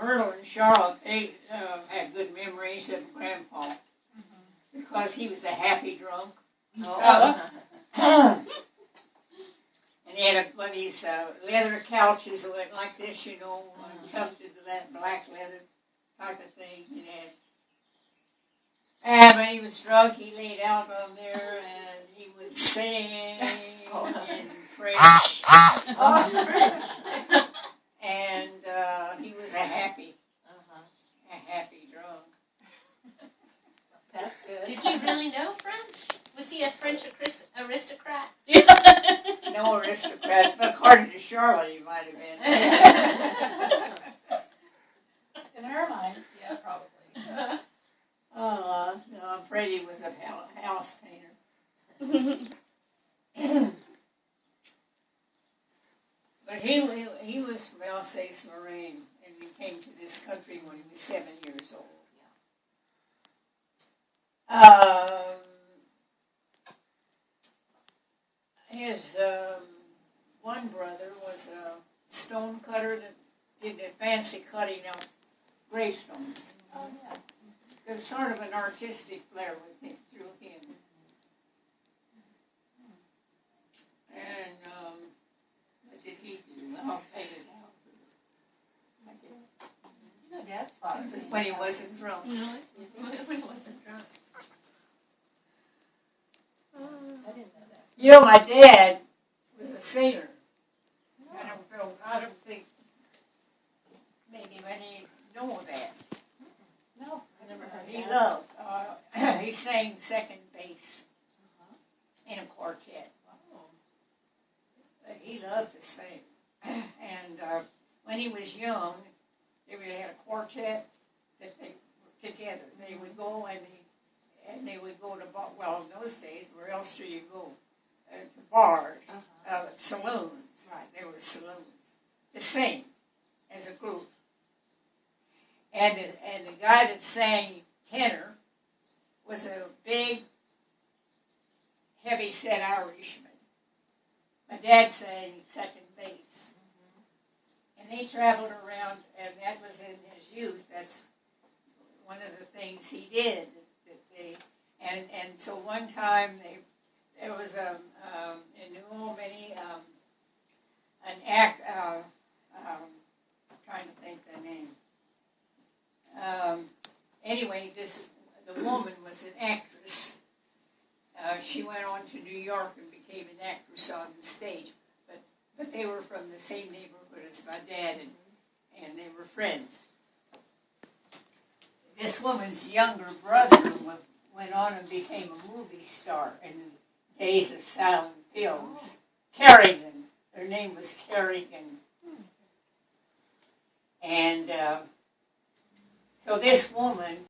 Myrtle and Charlotte, they had good memories of Grandpa because he was a happy drunk. Oh. And he had one of these leather couches that went like this, you know, tufted black leather type of thing. And when he was drunk, he laid out on there and he would sing in French. And he was a happy drunk. That's good. Did he really know French? Was he a French aristocrat? No aristocrats, but according to Charlotte, he might have been. In her mind, yeah, probably. No, I'm afraid he was a house painter. But he was from Alsace-Lorraine, and he came to this country when he was 7 years old. His one brother was a stone cutter that did the fancy cutting of gravestones. Oh, yeah. There was sort of an artistic flair with him, through him. And what did he do? I'll fade it out. You know, Dad's father. It was when he wasn't drunk. Really? When he wasn't drunk. I didn't know that. You know, my dad was a sailor. I don't think maybe many know that. No, I never heard He that. loved. He sang second bass in a quartet. But he loved to sing. And when he was young, they really had a quartet that they were together. They would go and they would go to in those days, where else do you go? To bars, saloons. Right. They were saloons to sing as a group. And the guy that sang tenor was a big, heavy-set Irishman. My dad sang second bass. And they traveled around, and that was in his youth. That's one of the things he did. And so one time there was in New Albany an act. I'm trying to think the name. Anyway, the woman was an actress. She went on to New York and became an actress on the stage. But they were from the same neighborhood as my dad, and they were friends. This woman's younger brother went on and became a movie star in the days of silent films. Kerrigan. Her name was Kerrigan. And so this woman